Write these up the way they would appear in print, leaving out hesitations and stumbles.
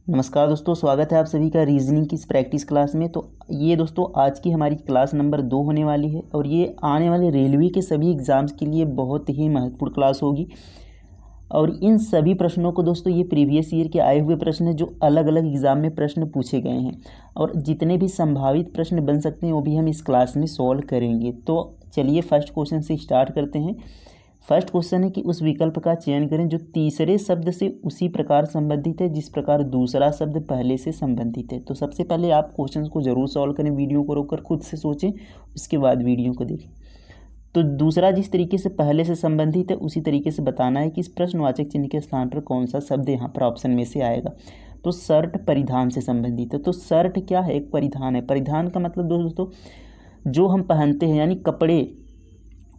नमस्कार दोस्तों, स्वागत है आप सभी का रीजनिंग की इस प्रैक्टिस क्लास में। तो ये दोस्तों आज की हमारी क्लास नंबर 2 होने वाली है और ये आने वाले रेलवे के सभी एग्ज़ाम्स के लिए बहुत ही महत्वपूर्ण क्लास होगी। और इन सभी प्रश्नों को दोस्तों ये प्रीवियस ईयर के आए हुए प्रश्न हैं जो अलग अलग एग्ज़ाम में प्रश्न पूछे गए हैं, और जितने भी संभावित प्रश्न बन सकते हैं वो भी हम इस क्लास में सॉल्व करेंगे। तो चलिए फर्स्ट क्वेश्चन से स्टार्ट करते हैं। फर्स्ट क्वेश्चन है कि उस विकल्प का चयन करें जो तीसरे शब्द से उसी प्रकार संबंधित है जिस प्रकार दूसरा शब्द पहले से संबंधित है। तो सबसे पहले आप क्वेश्चन को ज़रूर सॉल्व करें, वीडियो को रोककर खुद से सोचें, उसके बाद वीडियो को देखें। तो दूसरा जिस तरीके से पहले से संबंधित है उसी तरीके से बताना है कि इस प्रश्नवाचक चिन्ह के स्थान पर कौन सा शब्द यहाँ पर ऑप्शन में से आएगा। तो शर्ट परिधान से संबंधित है। तो शर्ट क्या है? एक परिधान है। परिधान का मतलब दोस्तों जो हम पहनते हैं यानी कपड़े,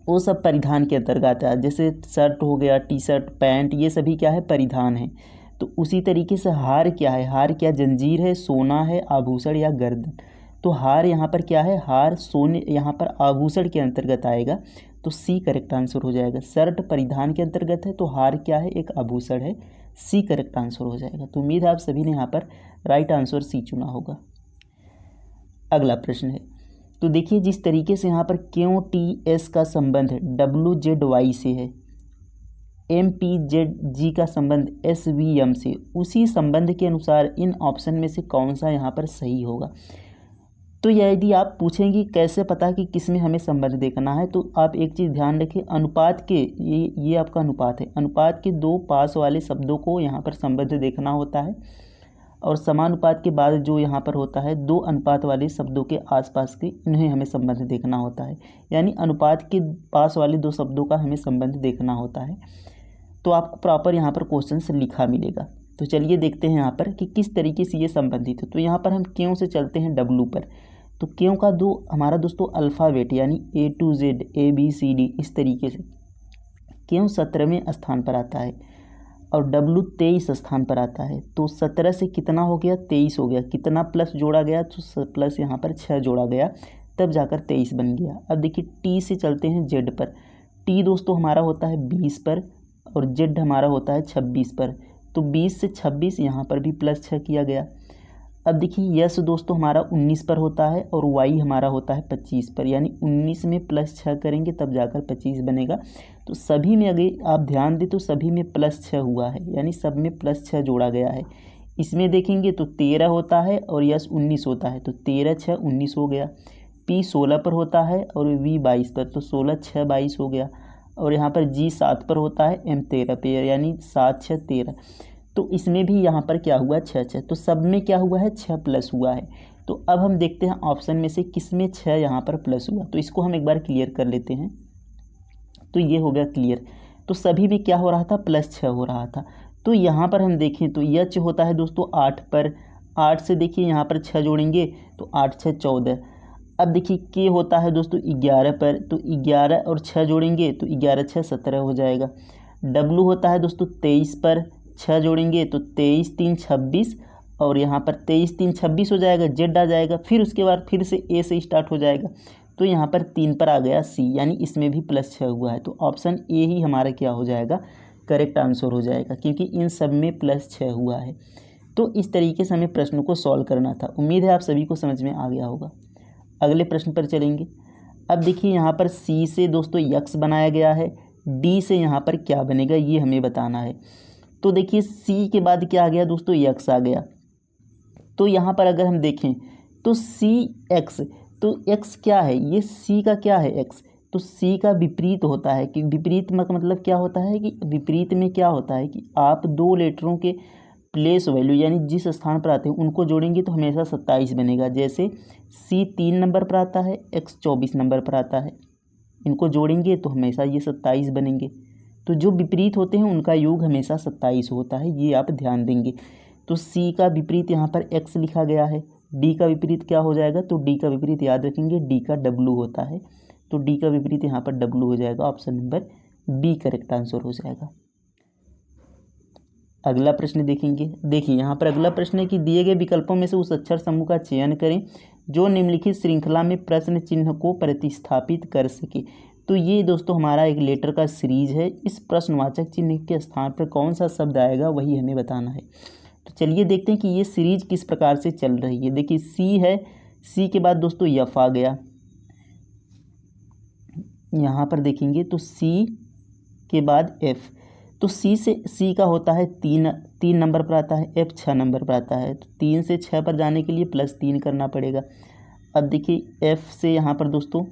वो सब परिधान के अंतर्गत आता है। जैसे शर्ट हो गया, टी शर्ट, पैंट, ये सभी क्या है? परिधान है। तो उसी तरीके से हार क्या है? हार क्या जंजीर है, सोना है, आभूषण या गर्दन? तो हार यहाँ पर क्या है? हार सोने, यहाँ पर आभूषण के अंतर्गत आएगा। तो सी करेक्ट आंसर हो जाएगा। शर्ट परिधान के अंतर्गत है तो हार क्या है? एक आभूषण है। सी करेक्ट आंसर हो जाएगा। तो उम्मीद है आप सभी ने यहाँ पर राइट आंसर सी चुना होगा। अगला प्रश्न है, तो देखिए जिस तरीके से यहाँ पर क्यों टी एस का संबंध डब्ल्यू जेड वाई से है, एम पी जेड जी का संबंध एस वी एम से, उसी संबंध के अनुसार इन ऑप्शन में से कौन सा यहाँ पर सही होगा। तो यदि आप पूछेंगे कैसे पता कि किस में हमें संबंध देखना है, तो आप एक चीज़ ध्यान रखें, अनुपात के ये आपका अनुपात है, अनुपात के दो पास वाले शब्दों को यहाँ पर संबंध देखना होता है, और समानुपात के बाद जो यहाँ पर होता है दो अनुपात वाले शब्दों के आसपास के, इन्हें हमें संबंध देखना होता है। यानी अनुपात के पास वाले दो शब्दों का हमें संबंध देखना होता है। तो आपको प्रॉपर यहाँ पर क्वेश्चन से लिखा मिलेगा। तो चलिए देखते हैं यहाँ पर कि किस तरीके से ये संबंधित है। तो यहाँ पर हम क्यों से चलते हैं डब्लू पर। तो क्यों का दो हमारा दोस्तों अल्फ़ाबेट यानी A to Z, A B C D, इस तरीके से क्यों 17वें स्थान पर आता है और डब्लू 23 स्थान पर आता है। तो 17 से कितना हो गया? 23 हो गया। कितना प्लस जोड़ा गया? तो प्लस यहाँ पर 6 जोड़ा गया, तब जाकर 23 बन गया। अब देखिए टी से चलते हैं जेड पर। टी दोस्तों हमारा होता है 20 पर और जेड हमारा होता है 26 पर। तो 20 से 26 यहाँ पर भी प्लस 6 किया गया। अब देखिए यस दोस्तों हमारा 19 पर होता है और वाई हमारा होता है 25 पर, यानी 19 में प्लस 6 करेंगे तब जाकर 25 बनेगा। तो सभी में अगर आप ध्यान दें तो सभी में प्लस 6 हुआ है, यानी सब में प्लस 6 जोड़ा गया है। इसमें देखेंगे तो 13 होता है और यस 19 होता है, तो 13 6 19 हो गया। पी 16 पर होता है और वी 22 पर, तो 16 6 22 हो गया। और यहाँ पर जी 7 पर होता है, एम 13 पे, यानी 7 6 13। तो इसमें भी यहाँ पर क्या हुआ? 6 6। तो सब में क्या हुआ है? 6 प्लस हुआ है। तो अब हम देखते हैं ऑप्शन में से किस में 6 यहाँ पर प्लस हुआ। तो इसको हम एक बार क्लियर कर लेते हैं। तो ये हो गया क्लियर। तो सभी में क्या हो रहा था? प्लस 6 हो रहा था। तो यहाँ पर हम देखें तो यच होता है दोस्तों 8 पर। 8 से देखिए यहाँ पर 6 जोड़ेंगे तो 8 6 14। अब देखिए के होता है दोस्तों 11 पर, तो 11 और 6 जोड़ेंगे तो 11 6 17 हो जाएगा। डब्लू होता है दोस्तों 23 पर, 6 जोड़ेंगे तो 23 3 26, और यहाँ पर 23 3 26 हो जाएगा, जेड आ जाएगा। फिर उसके बाद फिर से ए से स्टार्ट हो जाएगा, तो यहाँ पर 3 पर आ गया सी, यानी इसमें भी प्लस 6 हुआ है। तो ऑप्शन ए ही हमारा क्या हो जाएगा? करेक्ट आंसर हो जाएगा, क्योंकि इन सब में प्लस 6 हुआ है। तो इस तरीके से हमें प्रश्नों को सॉल्व करना था। उम्मीद है आप सभी को समझ में आ गया होगा। अगले प्रश्न पर चलेंगे। अब देखिए यहाँ पर सी से दोस्तों यक्स बनाया गया है, डी से यहाँ पर क्या बनेगा ये हमें बताना है। तो देखिए सी के बाद क्या आ गया दोस्तों? यक्स आ गया। तो यहाँ पर अगर हम देखें तो सी एक्स, तो एक्स क्या है? ये सी का क्या है? एक्स। तो सी का विपरीत होता है कि विपरीत मतलब क्या होता है कि विपरीत में क्या होता है कि आप दो लेटरों के प्लेस वैल्यू यानी जिस स्थान पर आते हैं उनको जोड़ेंगे तो हमेशा 27 बनेगा। जैसे सी 3 नंबर पर आता है, एक्स 24 नंबर पर आता है, इनको जोड़ेंगे तो हमेशा ये 27 बनेंगे। तो जो विपरीत होते हैं उनका योग हमेशा 27 होता है, ये आप ध्यान देंगे। तो सी का विपरीत यहाँ पर एक्स लिखा गया है। डी का विपरीत क्या हो जाएगा? तो डी का विपरीत याद रखेंगे, डी का डब्लू होता है। तो डी का विपरीत यहाँ पर डब्लू हो जाएगा। Option number B correct answer हो जाएगा। अगला प्रश्न देखेंगे। देखिए यहाँ पर अगला प्रश्न है कि दिए गए विकल्पों में से उस अक्षर समूह का चयन करें जो निम्नलिखित श्रृंखला में प्रश्न चिन्ह को प्रतिस्थापित कर सके। तो ये दोस्तों हमारा एक लेटर का सीरीज है। इस प्रश्नवाचक चिन्ह के स्थान पर कौन सा शब्द आएगा वही हमें बताना है। तो चलिए देखते हैं कि ये सीरीज किस प्रकार से चल रही है। देखिए सी है, सी के बाद दोस्तों एफ आ गया, यहाँ पर देखेंगे तो सी के बाद एफ, तो सी का होता है तीन नंबर पर आता है, एफ 6 नंबर पर आता है। तो 3 से 6 पर जाने के लिए +3 करना पड़ेगा। अब देखिए एफ से यहाँ पर दोस्तों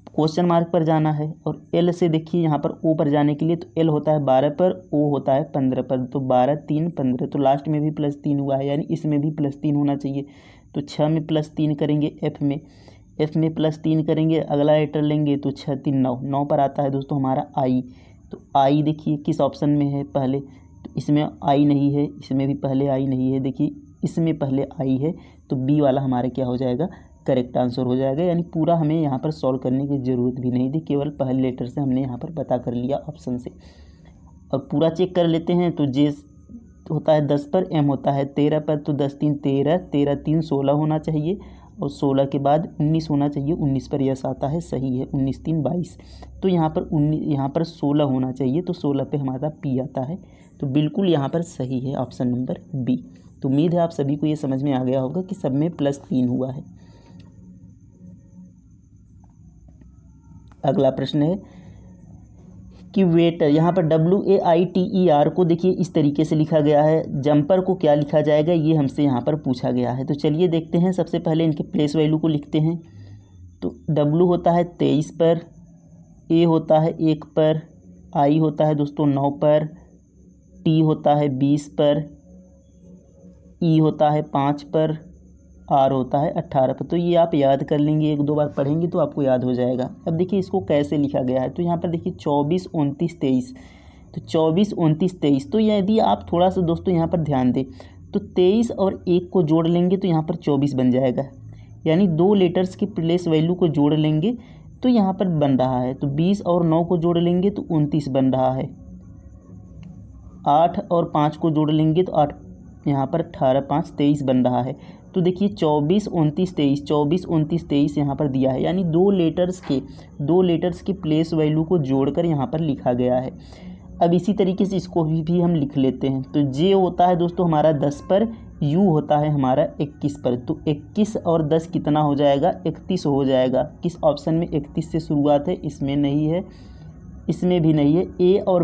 क्वेश्चन मार्क पर जाना है, और एल से देखिए यहाँ पर ओ पर जाने के लिए, तो एल होता है 12 पर, ओ होता है 15 पर, तो 12 3 15, तो लास्ट में भी +3 हुआ है, यानी इसमें भी +3 होना चाहिए। तो 6 में +3 करेंगे, एफ में +3 करेंगे, अगला लेटर लेंगे तो 6 3 9, 9 पर आता है दोस्तों हमारा आई। तो आई देखिए किस ऑप्शन में है पहले, तो इसमें आई नहीं है, इसमें भी पहले आई नहीं है, देखिए इसमें पहले आई है, तो बी वाला हमारा क्या हो जाएगा, करेक्ट आंसर हो जाएगा। यानी पूरा हमें यहाँ पर सॉल्व करने की ज़रूरत भी नहीं थी, केवल पहले लेटर से हमने यहाँ पर पता कर लिया ऑप्शन से। और पूरा चेक कर लेते हैं, तो जे होता है 10 पर, एम होता है 13 पर, तो 10 3 13, 13 3 16 होना चाहिए, और 16 के बाद 19 होना चाहिए, 19 पर यस आता है, सही है, 19 3 22, तो यहाँ पर 16 होना चाहिए, तो 16 पे हमारा पी आता है, तो बिल्कुल यहाँ पर सही है ऑप्शन नंबर बी। तो उम्मीद है आप सभी को ये समझ में आ गया होगा कि सब में +3 हुआ है। अगला प्रश्न है कि वेटर, यहाँ पर WAITER को देखिए इस तरीके से लिखा गया है, जंपर को क्या लिखा जाएगा ये हमसे यहाँ पर पूछा गया है। तो चलिए देखते हैं, सबसे पहले इनके प्लेस वैल्यू को लिखते हैं। तो W होता है 23 पर, A होता है 1 पर, I होता है दोस्तों 9 पर, T होता है 20 पर, E होता है 5 पर, R होता है 18 पर। तो ये आप याद कर लेंगे, 1 2 बार पढ़ेंगे तो आपको याद हो जाएगा। अब देखिए इसको कैसे लिखा गया है, तो यहाँ पर देखिए 24 29 23, तो 24 29 23, तो यदि आप थोड़ा सा दोस्तों यहाँ पर ध्यान दें, तो 23 और 1 को जोड़ लेंगे तो यहाँ पर 24 बन जाएगा, यानी 2 लेटर्स के प्लेस वैल्यू को जोड़ लेंगे तो यहाँ पर बन रहा है। तो 20 और 9 को जोड़ लेंगे तो 29 बन रहा है, 8 और 5 को जोड़ लेंगे तो 8, यहाँ पर 18 5 23 बन रहा है। तो देखिए 24 29 23, 24 29 23 यहाँ पर दिया है, यानी 2 लेटर्स के प्लेस वैल्यू को जोड़कर यहाँ पर लिखा गया है। अब इसी तरीके से इसको भी हम लिख लेते हैं। तो जे होता है दोस्तों हमारा 10 पर, यू होता है हमारा 21 पर, तो 21 और 10 कितना हो जाएगा, 31 हो जाएगा। किस ऑप्शन में 31 से शुरुआत है, इसमें नहीं है, इसमें भी नहीं है, ए और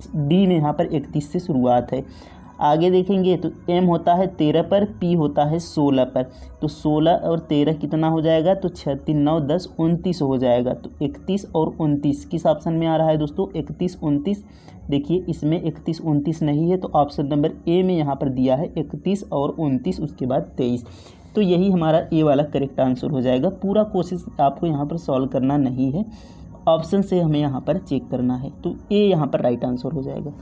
डी में यहाँ पर 31 से शुरुआत है। आगे देखेंगे तो एम होता है 13 पर, पी होता है 16 पर, तो 16 और 13 कितना हो जाएगा, तो 6 3 9 10 29 हो जाएगा। तो 31 और 29 किस ऑप्शन में आ रहा है दोस्तों, 31 29, देखिए इसमें 31 29 नहीं है, तो ऑप्शन नंबर ए में यहाँ पर दिया है 31 और 29, उसके बाद 23, तो यही हमारा ए वाला करेक्ट आंसर हो जाएगा। पूरा कोशिश आपको यहाँ पर सॉल्व करना नहीं है, ऑप्शन से हमें यहाँ पर चेक करना है, तो ए यहाँ पर राइट आंसर हो जाएगा।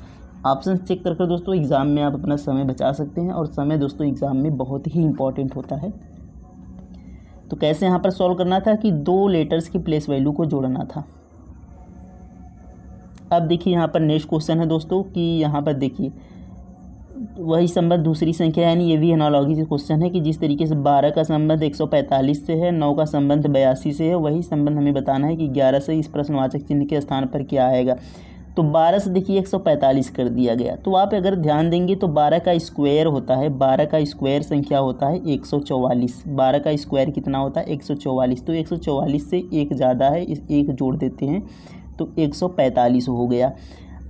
ऑप्शन चेक कर दोस्तों एग्ज़ाम में आप अपना समय बचा सकते हैं, और समय दोस्तों एग्ज़ाम में बहुत ही इंपॉर्टेंट होता है। तो कैसे यहाँ पर सॉल्व करना था कि 2 लेटर्स की प्लेस वैल्यू को जोड़ना था। अब देखिए यहाँ पर नेक्स्ट क्वेश्चन है दोस्तों कि यहाँ पर देखिए वही संबंध दूसरी संख्या, यानी ये भी एनालॉजी से क्वेश्चन है कि जिस तरीके से 12 का संबंध 145 से है, 9 का संबंध 82 से है, वही संबंध हमें बताना है कि 11 से इस प्रश्नवाचक चिन्ह के स्थान पर क्या आएगा। तो 12 से देखिए 145 कर दिया गया, तो आप अगर ध्यान देंगे तो 12 का स्क्वायर होता है, 12 का स्क्वायर संख्या होता है 144, 12 का स्क्वायर कितना होता है 144, तो 144 से एक ज़्यादा है, इस एक जोड़ देते हैं तो 145 हो गया।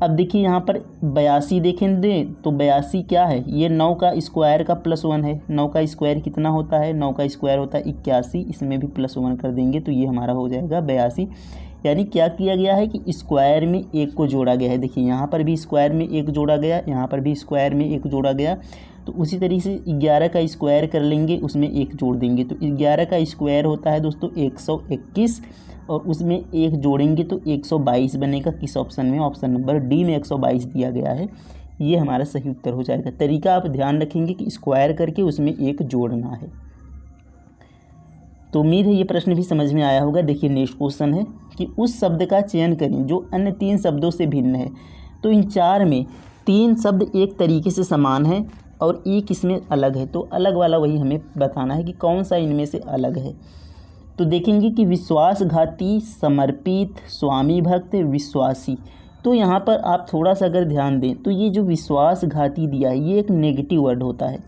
अब देखिए यहाँ पर 82 देखेंगे तो 82 क्या है, ये 9 का स्क्वायर का +1 है, 9 का स्क्वायर कितना होता है, 9 का स्क्वायर होता है 81, इसमें भी +1 कर देंगे तो ये हमारा हो जाएगा 82। यानी क्या किया गया है कि स्क्वायर में 1 को जोड़ा गया है, देखिए यहाँ पर भी स्क्वायर में 1 जोड़ा गया, यहाँ पर भी स्क्वायर में 1 जोड़ा गया। तो उसी तरीके से 11 का स्क्वायर कर लेंगे, उसमें 1 जोड़ देंगे, तो 11 का स्क्वायर होता है दोस्तों 121, और उसमें 1 जोड़ेंगे तो 122 बनेगा। किस ऑप्शन में, ऑप्शन नंबर डी में 122 दिया गया है, ये हमारा सही उत्तर हो जाएगा। तरीका आप ध्यान रखेंगे कि स्क्वायर करके उसमें 1 जोड़ना है। तो उम्मीद है ये प्रश्न भी समझ में आया होगा। देखिए नेक्स्ट क्वेश्चन है कि उस शब्द का चयन करें जो अन्य 3 शब्दों से भिन्न है। तो इन 4 में 3 शब्द एक तरीके से समान है और एक इसमें अलग है, तो अलग वाला वही हमें बताना है कि कौन सा इनमें से अलग है। तो देखेंगे कि विश्वासघाती, समर्पित, स्वामी भक्त, विश्वासी, तो यहाँ पर आप थोड़ा सा अगर ध्यान दें तो ये जो विश्वासघाती दिया है ये एक नेगेटिव वर्ड होता है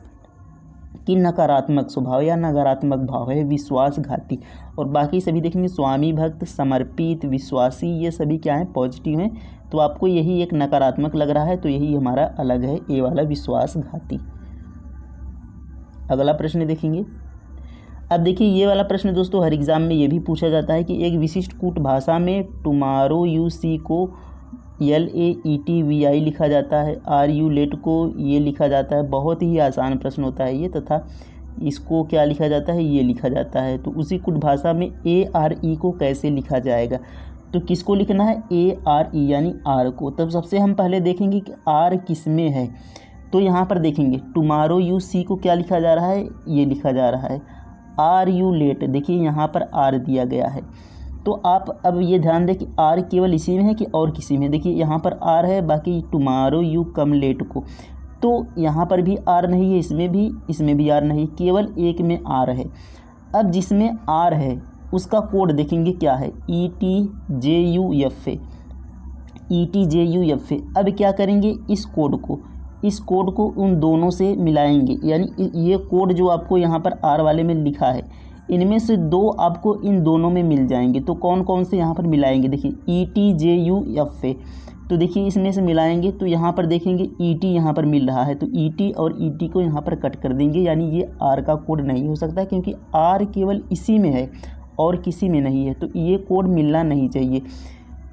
कि नकारात्मक स्वभाव या नकारात्मक भाव है विश्वासघाती। और बाकी सभी देखेंगे स्वामी भक्त, समर्पित, विश्वासी, ये सभी क्या हैं, पॉजिटिव हैं। तो आपको यही एक नकारात्मक लग रहा है, तो यही हमारा अलग है, ए वाला विश्वासघाती। अगला प्रश्न देखेंगे। अब देखिए ये वाला प्रश्न दोस्तों हर एग्ज़ाम में ये भी पूछा जाता है कि एक विशिष्ट कूट भाषा में टुमारो यू सी को LAETVI लिखा जाता है, RU लेट को ये लिखा जाता है। बहुत ही आसान प्रश्न होता है ये, तथा इसको क्या लिखा जाता है, ये लिखा जाता है। तो उसी कुट भाषा में ARE को कैसे लिखा जाएगा, तो किसको लिखना है, ARE यानी आर को। तब सबसे हम पहले देखेंगे कि आर किस में है। तो यहाँ पर देखेंगे टुमारो यू सी को क्या लिखा जा रहा है, ये लिखा जा रहा है। RU लेट, देखिए यहाँ पर आर दिया गया है। तो आप अब ये ध्यान दें कि आर केवल इसी में है कि और किसी में। देखिए यहाँ पर आर है, बाकी टुमारो यू कम लेट को, तो यहाँ पर भी आर नहीं है, इसमें भी आर नहीं, केवल एक में आर है। अब जिसमें आर है उसका कोड देखेंगे क्या है, ETJUFA, ETJUFA। अब क्या करेंगे, इस कोड को उन दोनों से मिलाएंगे, यानी ये कोड जो आपको यहाँ पर आर वाले में लिखा है इनमें से दो आपको इन दोनों में मिल जाएंगे। तो कौन कौन से यहाँ पर मिलाएंगे, देखिए ETJUFA। तो देखिए इसमें से मिलाएंगे तो यहाँ पर देखेंगे ET यहाँ पर मिल रहा है, तो ET और ET को यहाँ पर कट कर देंगे, यानी ये R का कोड नहीं हो सकता क्योंकि R केवल इसी में है और किसी में नहीं है, तो ये कोड मिलना नहीं चाहिए।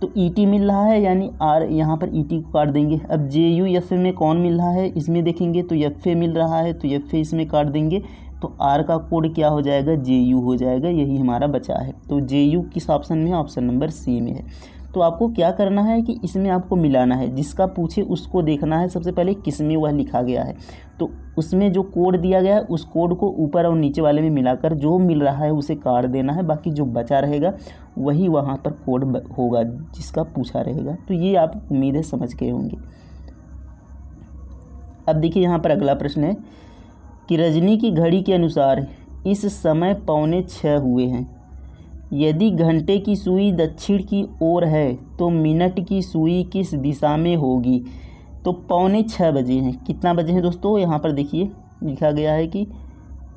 तो ET मिल रहा है यानी R, यहाँ पर ET को काट देंगे। अब JUFA में कौन मिल रहा है, इसमें देखेंगे तो FA मिल रहा है, तो FA इसमें काट देंगे, तो R का कोड क्या हो जाएगा, JU हो जाएगा, यही हमारा बचा है। तो JU किस ऑप्शन में है, ऑप्शन नंबर C में है। तो आपको क्या करना है कि इसमें आपको मिलाना है, जिसका पूछे उसको देखना है सबसे पहले किस में वह लिखा गया है। तो उसमें जो कोड दिया गया है उस कोड को ऊपर और नीचे वाले में मिलाकर जो मिल रहा है उसे काट देना है, बाकी जो बचा रहेगा वही वहाँ पर कोड होगा जिसका पूछा रहेगा। तो ये आप उम्मीद है समझ गए होंगे। अब देखिए यहाँ पर अगला प्रश्न है कि रजनी की घड़ी के अनुसार इस समय 5:45 हुए हैं। यदि घंटे की सुई दक्षिण की ओर है तो मिनट की सुई किस दिशा में होगी। तो 5:45 बजे हैं, कितना बजे हैं दोस्तों, यहाँ पर देखिए लिखा गया है कि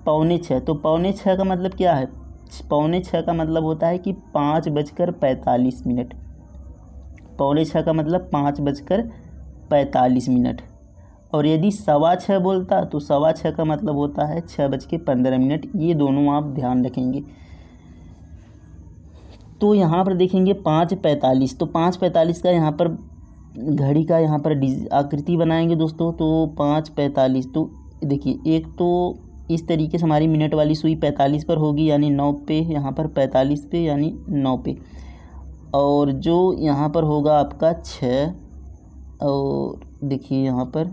5:45। तो 5:45 का मतलब क्या है, 5:45 का मतलब होता है कि 5:45। 5:45 का मतलब 5:45। और यदि 6:15 बोलता तो 6:15 का मतलब होता है 6:15। ये दोनों आप ध्यान रखेंगे। तो यहाँ पर देखेंगे 5:45, तो 5:45 का यहाँ पर घड़ी का यहाँ पर आकृति बनाएंगे दोस्तों। तो 5:45, तो देखिए एक तो इस तरीके से हमारी मिनट वाली सुई 45 पर होगी यानी 9 पे, यहाँ पर 45 पे यानी 9 पे, और जो यहाँ पर होगा आपका 6, और देखिए यहाँ पर,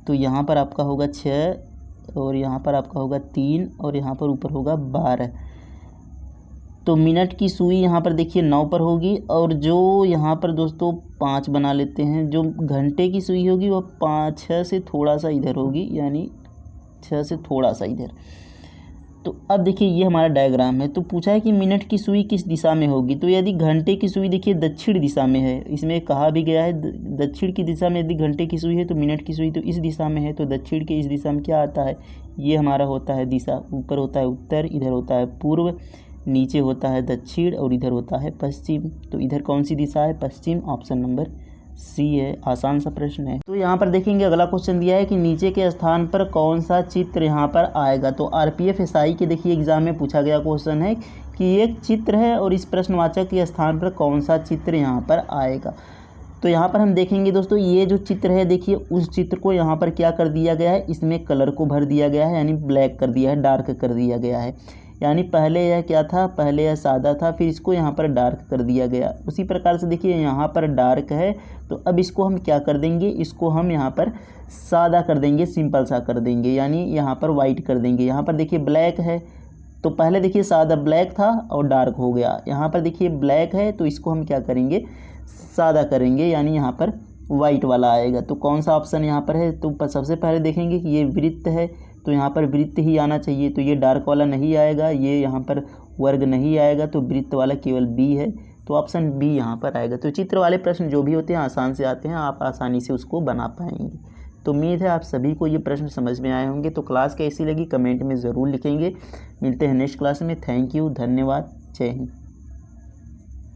तो यहाँ पर आपका होगा 6 और यहाँ पर आपका होगा 3 और यहाँ पर ऊपर होगा 12। तो मिनट की सुई यहाँ पर देखिए 9 पर होगी, और जो यहाँ पर दोस्तों 5 बना लेते हैं, जो घंटे की सुई होगी वो 6 से थोड़ा सा इधर होगी, यानी 6 से थोड़ा सा इधर। तो अब देखिए ये हमारा डायग्राम है। तो पूछा है कि मिनट की सुई किस दिशा में होगी। तो यदि घंटे की सुई देखिए दक्षिण दिशा में है, इसमें कहा भी गया है दक्षिण की दिशा में यदि घंटे की सुई है तो मिनट की सुई तो इस दिशा में है। तो दक्षिण के इस दिशा में क्या आता है, ये हमारा होता है दिशा, ऊपर होता है उत्तर, इधर होता है पूर्व, नीचे होता है दक्षिण और इधर होता है पश्चिम। तो इधर कौन सी दिशा है, पश्चिम, ऑप्शन नंबर C है। आसान सा प्रश्न है। तो यहाँ पर देखेंगे अगला क्वेश्चन दिया है कि नीचे के स्थान पर कौन सा चित्र यहाँ पर आएगा। तो RPF SI के देखिए एग्जाम में पूछा गया क्वेश्चन है कि एक चित्र है और इस प्रश्नवाचक के स्थान पर कौन सा चित्र यहाँ पर आएगा। तो यहाँ पर हम देखेंगे दोस्तों ये जो चित्र है देखिए उस चित्र को यहाँ पर क्या कर दिया गया है, इसमें कलर को भर दिया गया है, यानी ब्लैक कर दिया है, डार्क कर दिया गया है। यानी पहले यह क्या था, पहले यह सादा था, फिर इसको यहाँ पर डार्क कर दिया गया। उसी प्रकार से देखिए यहाँ पर डार्क है, तो अब इसको हम क्या कर देंगे, इसको हम यहाँ पर सादा कर देंगे, सिंपल सा कर देंगे, यानी यहाँ पर वाइट कर देंगे। यहाँ पर देखिए ब्लैक है, तो पहले देखिए सादा ब्लैक था और डार्क हो गया। यहाँ पर देखिए ब्लैक है, तो इसको हम क्या करेंगे, सादा करेंगे, यानी यहाँ पर वाइट वाला आएगा। तो कौन सा ऑप्शन यहाँ पर है, तो सबसे पहले देखेंगे कि ये वृत्त है, तो यहाँ पर वृत्त ही आना चाहिए। तो ये डार्क वाला नहीं आएगा, ये यहाँ पर वर्ग नहीं आएगा, तो वृत्त वाला केवल B है। तो ऑप्शन बी यहाँ पर आएगा। तो चित्र वाले प्रश्न जो भी होते हैं आसान से आते हैं, आप आसानी से उसको बना पाएंगे। तो उम्मीद है आप सभी को ये प्रश्न समझ में आए होंगे। तो क्लास कैसी लगी कमेंट में ज़रूर लिखेंगे। मिलते हैं नेक्स्ट क्लास में। थैंक यू, धन्यवाद, जय हिंद।